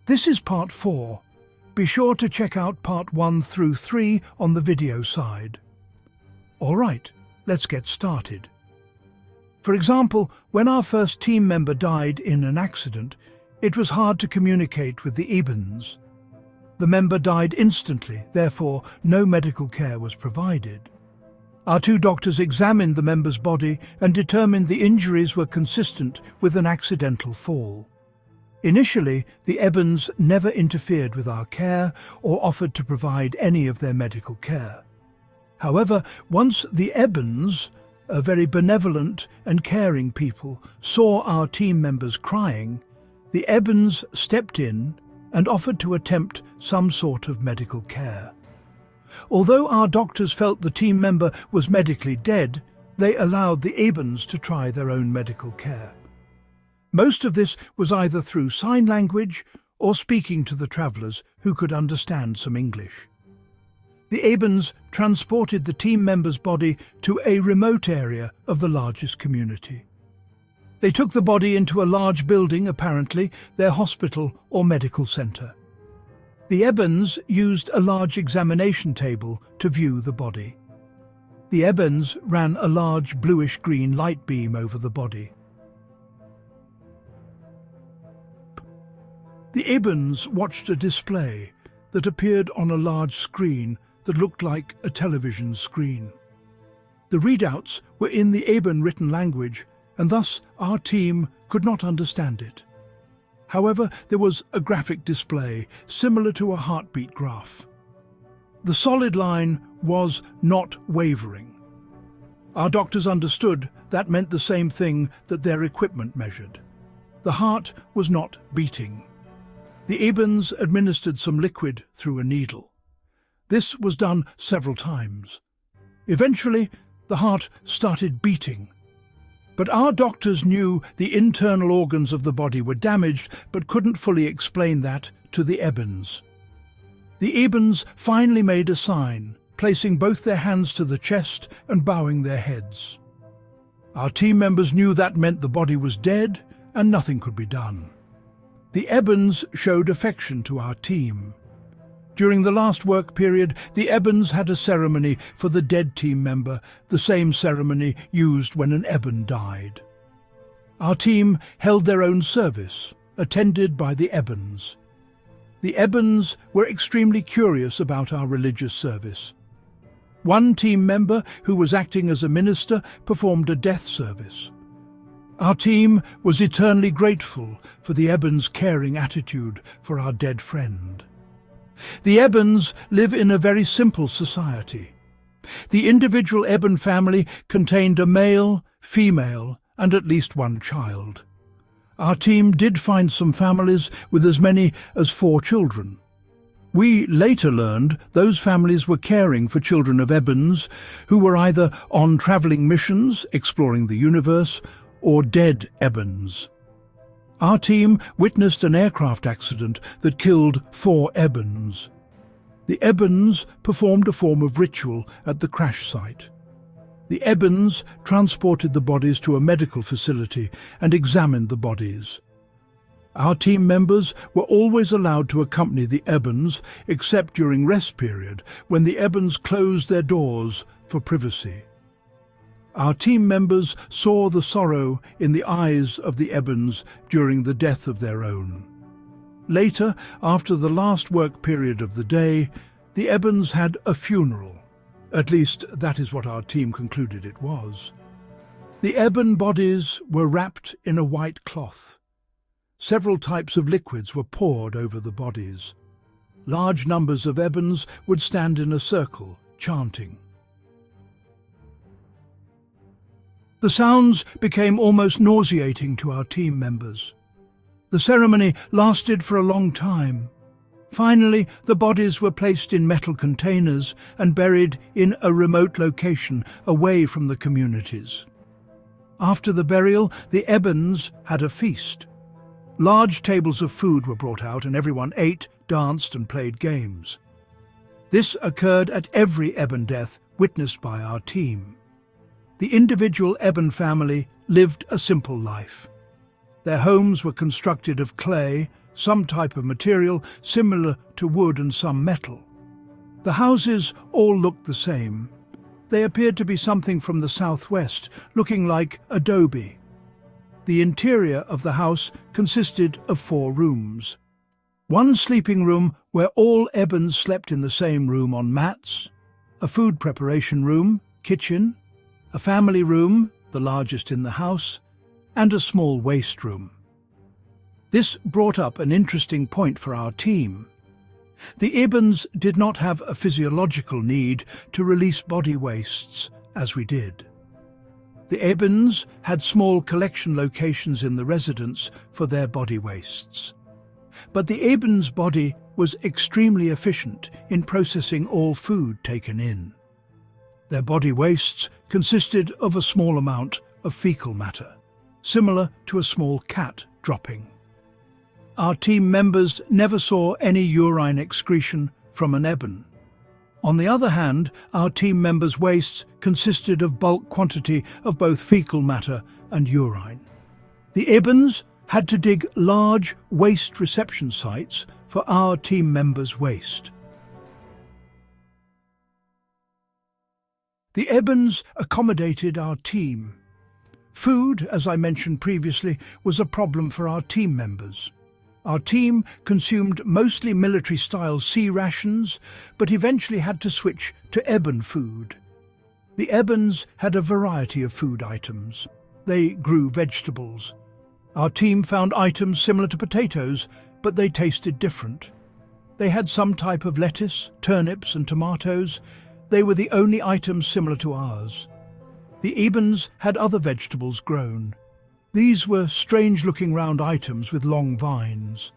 This is part 4. Be sure to check out part 1 through 3 on the video side. Alright, let's get started. For example, when our first team member died in an accident, it was hard to communicate with the Ebens. The member died instantly, therefore no medical care was provided. Our 2 doctors examined the member's body and determined the injuries were consistent with an accidental fall. Initially, the Ebens never interfered with our care or offered to provide any of their medical care. However, once the Ebens, a very benevolent and caring people, saw our team members crying, the Ebens stepped in and offered to attempt some sort of medical care. Although our doctors felt the team member was medically dead, they allowed the Ebens to try their own medical care. Most of this was either through sign language or speaking to the travellers who could understand some English. The Ebens transported the team member's body to a remote area of the largest community. They took the body into a large building, apparently their hospital or medical centre. The Ebens used a large examination table to view the body. The Ebens ran a large bluish-green light beam over the body. The Ebens watched a display that appeared on a large screen that looked like a television screen. The readouts were in the Eben written language, and thus our team could not understand it. However, there was a graphic display similar to a heartbeat graph. The solid line was not wavering. Our doctors understood that meant the same thing that their equipment measured. The heart was not beating. The Ebens administered some liquid through a needle. This was done several times. Eventually, the heart started beating. But our doctors knew the internal organs of the body were damaged, but couldn't fully explain that to the Ebens. The Ebens finally made a sign, placing both their hands to the chest and bowing their heads. Our team members knew that meant the body was dead and nothing could be done. The Ebens showed affection to our team. During the last work period, the Ebens had a ceremony for the dead team member, the same ceremony used when an Eben died. Our team held their own service, attended by the Ebens. The Ebens were extremely curious about our religious service. One team member, who was acting as a minister, performed a death service. Our team was eternally grateful for the Ebens' caring attitude for our dead friend. The Ebens live in a very simple society. The individual Eben family contained a male, female, and at least one child. Our team did find some families with as many as 4 children. We later learned those families were caring for children of Ebens who were either on travelling missions, exploring the universe, or dead Ebens. Our team witnessed an aircraft accident that killed 4 Ebens. The Ebens performed a form of ritual at the crash site. The Ebens transported the bodies to a medical facility and examined the bodies. Our team members were always allowed to accompany the Ebens, except during rest period, when the Ebens closed their doors for privacy. Our team members saw the sorrow in the eyes of the Ebens during the death of their own. Later, after the last work period of the day, the Ebens had a funeral. At least, that is what our team concluded it was. The Eben bodies were wrapped in a white cloth. Several types of liquids were poured over the bodies. Large numbers of Ebens would stand in a circle, chanting. The sounds became almost nauseating to our team members. The ceremony lasted for a long time. Finally, the bodies were placed in metal containers and buried in a remote location away from the communities. After the burial, the Ebens had a feast. Large tables of food were brought out and everyone ate, danced and played games. This occurred at every Eben death witnessed by our team. The individual Eben family lived a simple life. Their homes were constructed of clay, some type of material similar to wood and some metal. The houses all looked the same. They appeared to be something from the southwest, looking like adobe. The interior of the house consisted of 4 rooms. One sleeping room where all Ebens slept in the same room on mats, a food preparation room, kitchen, a family room, the largest in the house, and a small waste room. This brought up an interesting point for our team. The Ebens did not have a physiological need to release body wastes, as we did. The Ebens had small collection locations in the residence for their body wastes. But the Ebens' body was extremely efficient in processing all food taken in. Their body wastes consisted of a small amount of fecal matter, similar to a small cat dropping. Our team members never saw any urine excretion from an Eben. On the other hand, our team members' wastes consisted of bulk quantity of both fecal matter and urine. The Ebens had to dig large waste reception sites for our team members' waste. The Ebens accommodated our team. Food, as I mentioned previously, was a problem for our team members. Our team consumed mostly military-style sea rations, but eventually had to switch to Eben food. The Ebens had a variety of food items. They grew vegetables. Our team found items similar to potatoes, but they tasted different. They had some type of lettuce, turnips and tomatoes. They were the only items similar to ours. The Ebens had other vegetables grown. These were strange-looking round items with long vines.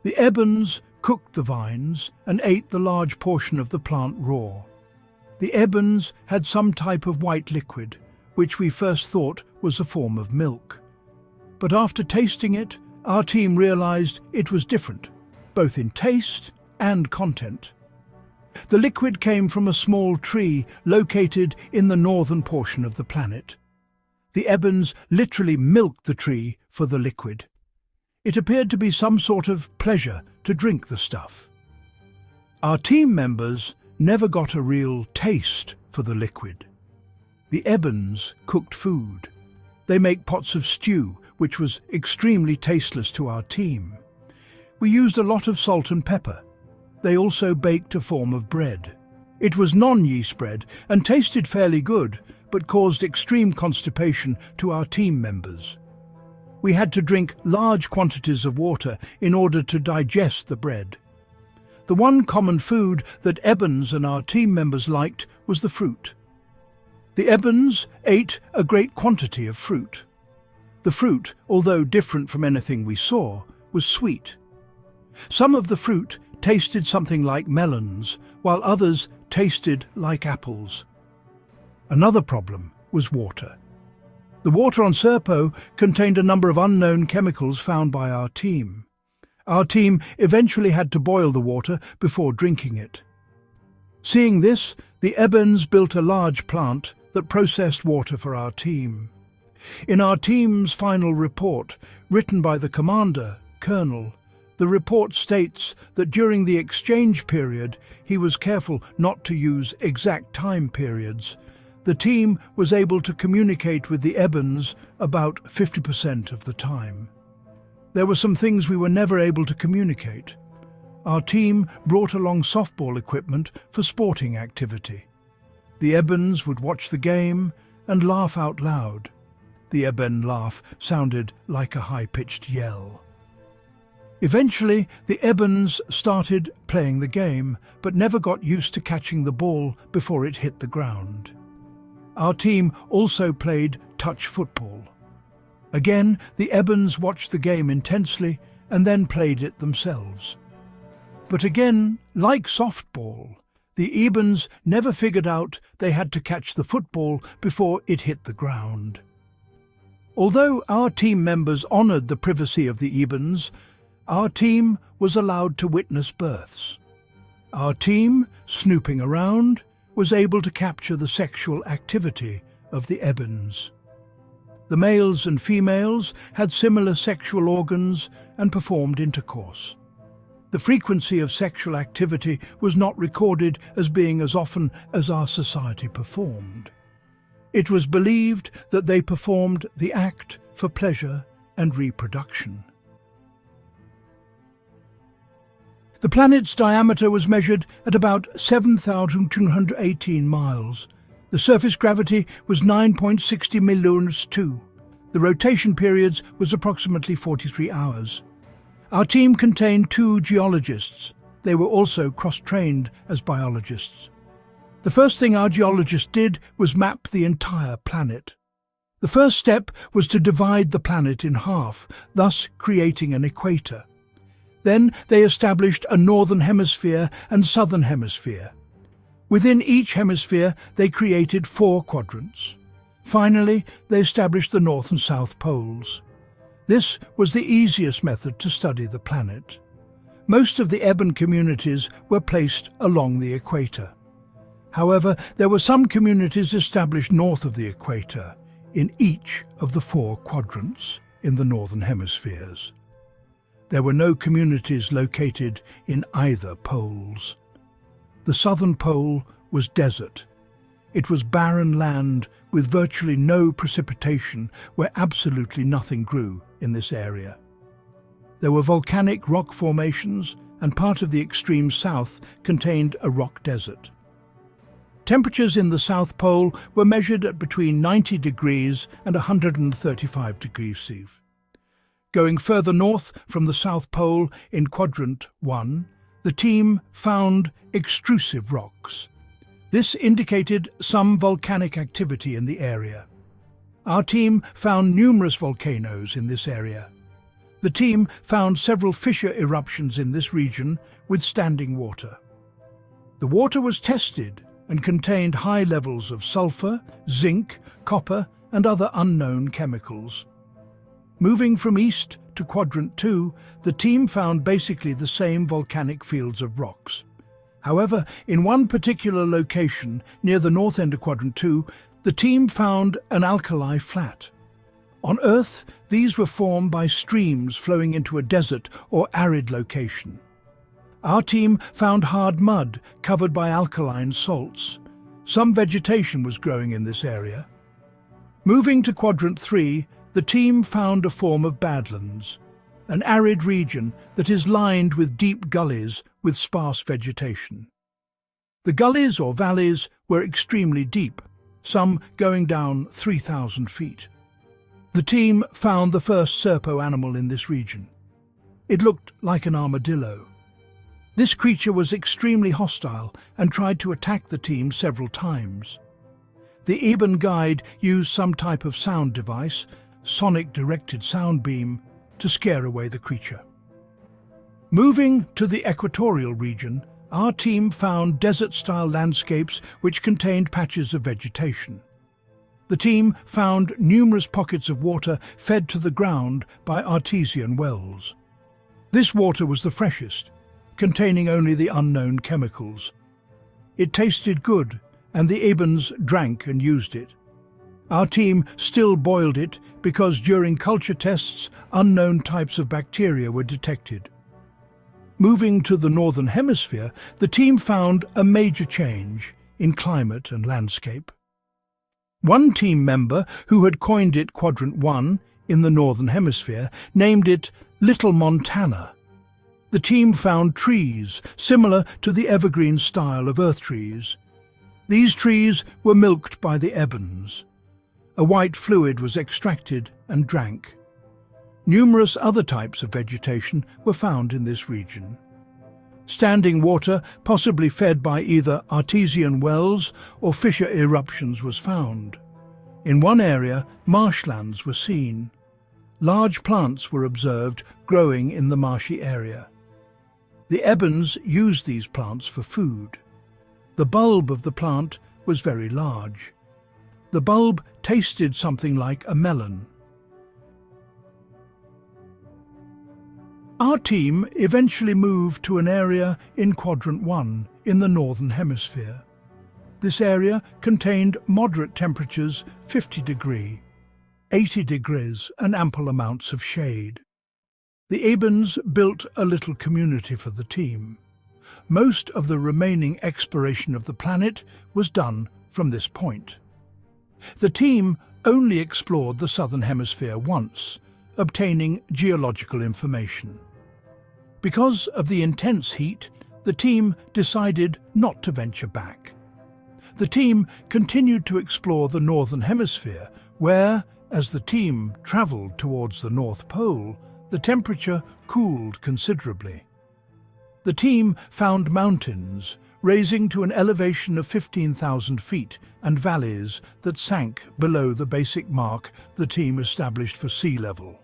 The Ebens cooked the vines and ate the large portion of the plant raw. The Ebens had some type of white liquid, which we first thought was a form of milk. But after tasting it, our team realized it was different, both in taste and content. The liquid came from a small tree located in the northern portion of the planet. The Ebens literally milked the tree for the liquid. It appeared to be some sort of pleasure to drink the stuff. Our team members never got a real taste for the liquid. The Ebens cooked food. They make pots of stew, which was extremely tasteless to our team. We used a lot of salt and pepper. They also baked a form of bread. It was non-yeast bread and tasted fairly good, but caused extreme constipation to our team members. We had to drink large quantities of water in order to digest the bread. The one common food that Ebens and our team members liked was the fruit. The Ebens ate a great quantity of fruit. The fruit, although different from anything we saw, was sweet. Some of the fruit tasted something like melons, while others tasted like apples. Another problem was water. The water on Serpo contained a number of unknown chemicals found by our team. Our team eventually had to boil the water before drinking it. Seeing this, the Ebens built a large plant that processed water for our team. In our team's final report, written by the commander, Colonel, the report states that during the exchange period he was careful not to use exact time periods. The team was able to communicate with the Ebens about 50% of the time. There were some things we were never able to communicate. Our team brought along softball equipment for sporting activity. The Ebens would watch the game and laugh out loud. The Eben laugh sounded like a high-pitched yell. Eventually, the Ebens started playing the game, but never got used to catching the ball before it hit the ground. Our team also played touch football. Again, the Ebens watched the game intensely and then played it themselves. But again, like softball, the Ebens never figured out they had to catch the football before it hit the ground. Although our team members honoured the privacy of the Ebens, our team was allowed to witness births. Our team, snooping around, was able to capture the sexual activity of the Ebens. The males and females had similar sexual organs and performed intercourse. The frequency of sexual activity was not recorded as being as often as our society performed. It was believed that they performed the act for pleasure and reproduction. The planet's diameter was measured at about 7,218 miles. The surface gravity was 9.60 millions II. The rotation periods was approximately 43 hours. Our team contained 2 geologists. They were also cross-trained as biologists. The first thing our geologists did was map the entire planet. The first step was to divide the planet in half, thus creating an equator. Then they established a northern hemisphere and southern hemisphere. Within each hemisphere, they created 4 quadrants. Finally, they established the North and South poles. This was the easiest method to study the planet. Most of the Eben communities were placed along the equator. However, there were some communities established north of the equator, in each of the 4 quadrants in the northern hemispheres. There were no communities located in either poles. The southern pole was desert. It was barren land with virtually no precipitation, where absolutely nothing grew in this area. There were volcanic rock formations, and part of the extreme south contained a rock desert. Temperatures in the South Pole were measured at between 90 degrees and 135 degrees C. Going further north from the South Pole in Quadrant 1, the team found extrusive rocks. This indicated some volcanic activity in the area. Our team found numerous volcanoes in this area. The team found several fissure eruptions in this region with standing water. The water was tested and contained high levels of sulfur, zinc, copper, and other unknown chemicals. Moving from east to Quadrant 2, the team found basically the same volcanic fields of rocks. However, in one particular location near the north end of Quadrant 2, the team found an alkali flat. On Earth, these were formed by streams flowing into a desert or arid location. Our team found hard mud covered by alkaline salts. Some vegetation was growing in this area. Moving to Quadrant 3, the team found a form of badlands, an arid region that is lined with deep gullies with sparse vegetation. The gullies or valleys were extremely deep, some going down 3,000 feet. The team found the first Serpo animal in this region. It looked like an armadillo. This creature was extremely hostile and tried to attack the team several times. The Eben guide used some type of sound device, sonic-directed sound beam, to scare away the creature. Moving to the equatorial region, our team found desert-style landscapes which contained patches of vegetation. The team found numerous pockets of water fed to the ground by artesian wells. This water was the freshest, containing only the unknown chemicals. It tasted good, and the Ebens drank and used it. Our team still boiled it because during culture tests, unknown types of bacteria were detected. Moving to the Northern Hemisphere, the team found a major change in climate and landscape. One team member, who had coined it Quadrant 1 in the Northern Hemisphere, named it Little Montana. The team found trees similar to the evergreen style of Earth trees. These trees were milked by the Ebens. A white fluid was extracted and drank. Numerous other types of vegetation were found in this region. Standing water, possibly fed by either artesian wells or fissure eruptions, was found. In one area, marshlands were seen. Large plants were observed growing in the marshy area. The Ebens used these plants for food. The bulb of the plant was very large. The bulb tasted something like a melon. Our team eventually moved to an area in Quadrant 1 in the Northern Hemisphere. This area contained moderate temperatures, 50 degrees. 80 degrees and ample amounts of shade. The Ebens built a little community for the team. Most of the remaining exploration of the planet was done from this point. The team only explored the southern hemisphere once, obtaining geological information. Because of the intense heat, the team decided not to venture back. The team continued to explore the northern hemisphere, where, as the team travelled towards the North Pole, the temperature cooled considerably. The team found mountains, raising to an elevation of 15,000 feet, and valleys that sank below the basic mark the team established for sea level.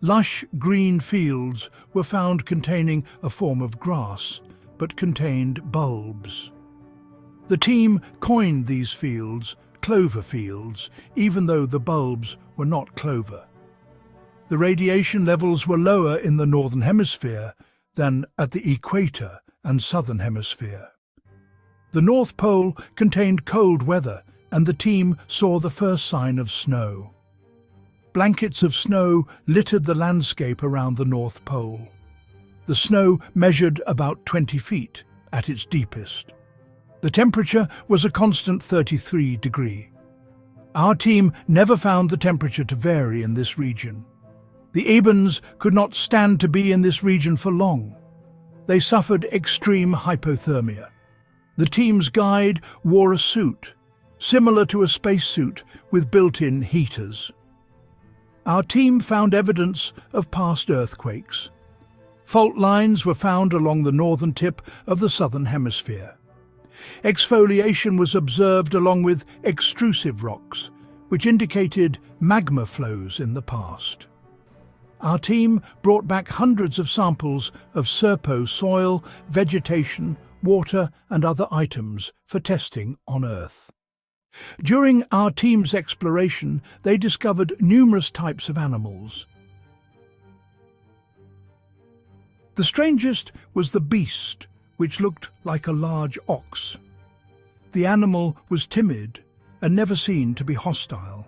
Lush green fields were found containing a form of grass, but contained bulbs. The team coined these fields clover fields, even though the bulbs were not clover. The radiation levels were lower in the northern hemisphere than at the equator and southern hemisphere. The North Pole contained cold weather, and the team saw the first sign of snow. Blankets of snow littered the landscape around the North Pole. The snow measured about 20 feet at its deepest. The temperature was a constant 33 degrees. Our team never found the temperature to vary in this region. The Ebens could not stand to be in this region for long. They suffered extreme hypothermia. The team's guide wore a suit, similar to a spacesuit with built-in heaters. Our team found evidence of past earthquakes. Fault lines were found along the northern tip of the southern hemisphere. Exfoliation was observed along with extrusive rocks, which indicated magma flows in the past. Our team brought back hundreds of samples of Serpo soil, vegetation, water and other items for testing on Earth. During our team's exploration, they discovered numerous types of animals. The strangest was the beast, which looked like a large ox. The animal was timid and never seen to be hostile.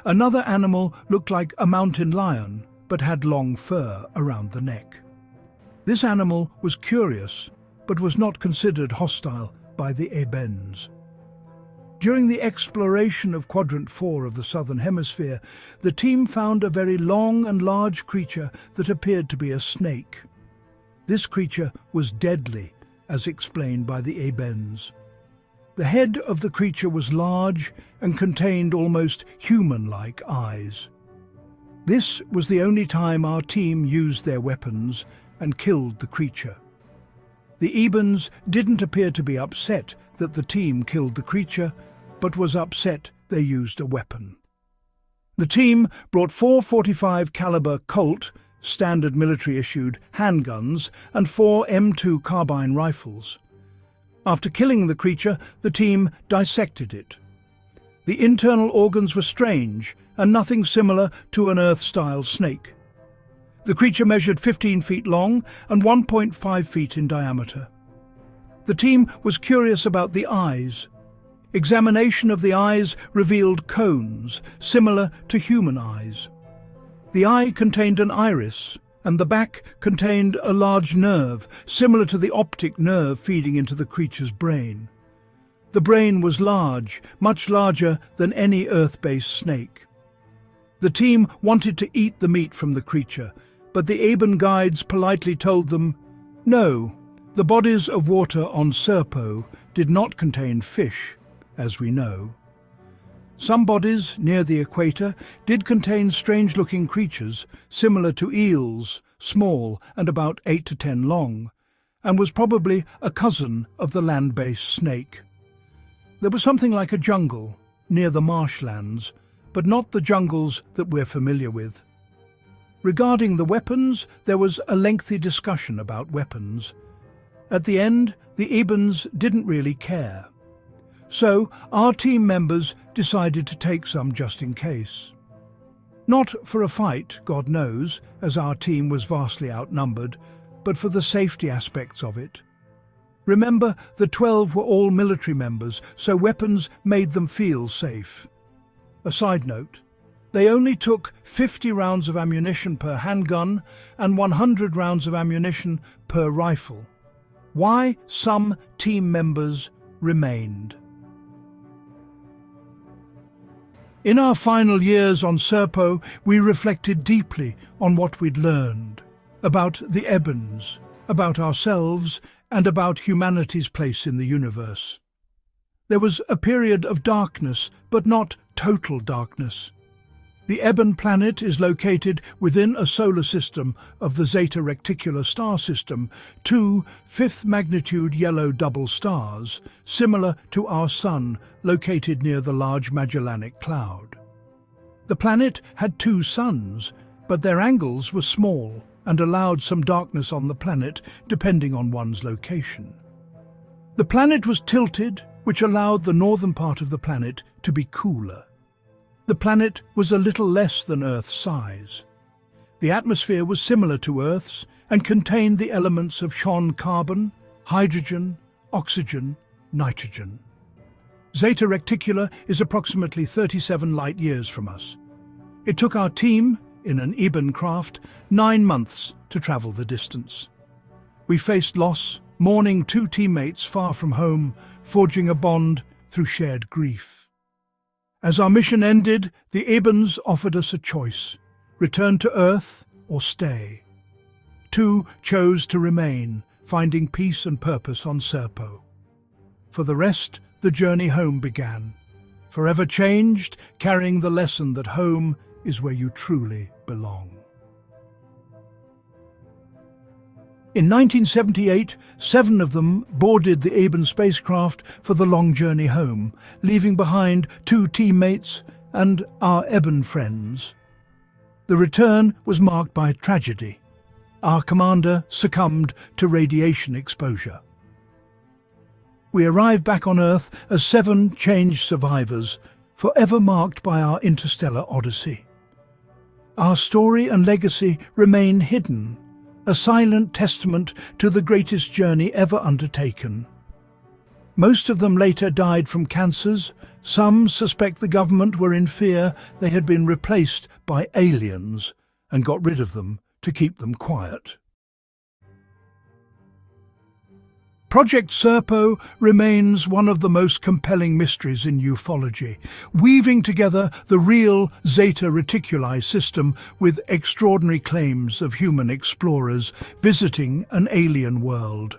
Another animal looked like a mountain lion, but had long fur around the neck. This animal was curious, but was not considered hostile by the Ebens. During the exploration of Quadrant 4 of the Southern Hemisphere, the team found a very long and large creature that appeared to be a snake. This creature was deadly, as explained by the Ebens. The head of the creature was large and contained almost human-like eyes. This was the only time our team used their weapons and killed the creature. The Ebens didn't appear to be upset that the team killed the creature, but was upset they used a weapon. The team brought 4 .45 caliber Colt, standard military-issued handguns, and 4 M2 carbine rifles. After killing the creature, the team dissected it. The internal organs were strange and nothing similar to an Earth-style snake. The creature measured 15 feet long and 1.5 feet in diameter. The team was curious about the eyes. Examination of the eyes revealed cones, similar to human eyes. The eye contained an iris, and the back contained a large nerve, similar to the optic nerve feeding into the creature's brain. The brain was large, much larger than any Earth-based snake. The team wanted to eat the meat from the creature, but the Eben guides politely told them, no, the bodies of water on Serpo did not contain fish, as we know. Some bodies near the equator did contain strange-looking creatures, similar to eels, small and about 8 to 10 long, and was probably a cousin of the land-based snake. There was something like a jungle near the marshlands, but not the jungles that we're familiar with. Regarding the weapons, there was a lengthy discussion about weapons. At the end, the Ebens didn't really care. So our team members decided to take some just in case. Not for a fight, God knows, as our team was vastly outnumbered, but for the safety aspects of it. Remember, the 12 were all military members, so weapons made them feel safe. A side note, They only took 50 rounds of ammunition per handgun and 100 rounds of ammunition per rifle. Why some team members remained. In our final years on Serpo, we reflected deeply on what we'd learned about the Ebens, about ourselves, and about humanity's place in the universe. There was a period of darkness, but not total darkness. The Eben planet is located within a solar system of the Zeta Reticuli star system, two fifth-magnitude yellow double stars, similar to our Sun, located near the Large Magellanic Cloud. The planet had two suns, but their angles were small and allowed some darkness on the planet depending on one's location. The planet was tilted, which allowed the northern part of the planet to be cooler. The planet was a little less than Earth's size. The atmosphere was similar to Earth's and contained the elements of shown carbon, hydrogen, oxygen, nitrogen. Zeta Reticuli is approximately 37 light-years from us. It took our team, in an Eben craft, 9 months to travel the distance. We faced loss, mourning two teammates far from home, forging a bond through shared grief. As our mission ended, the Ebens offered us a choice: return to Earth or stay. Two chose to remain, finding peace and purpose on Serpo. For the rest, the journey home began, forever changed, carrying the lesson that home is where you truly belong. In 1978, 7 of them boarded the Eben spacecraft for the long journey home, leaving behind 2 teammates and our Eben friends. The return was marked by tragedy. Our commander succumbed to radiation exposure. We arrived back on Earth as 7 changed survivors, forever marked by our interstellar odyssey. Our story and legacy remain hidden, a silent testament to the greatest journey ever undertaken. Most of them later died from cancers. Some suspect the government were in fear they had been replaced by aliens and got rid of them to keep them quiet. Project Serpo remains one of the most compelling mysteries in ufology, weaving together the real Zeta Reticuli system with extraordinary claims of human explorers visiting an alien world.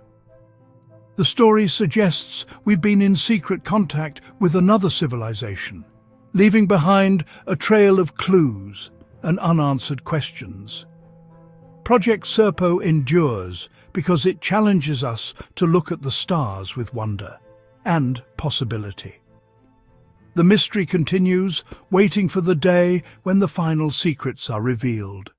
The story suggests we've been in secret contact with another civilization, leaving behind a trail of clues and unanswered questions. Project Serpo endures because it challenges us to look at the stars with wonder and possibility. The mystery continues, waiting for the day when the final secrets are revealed.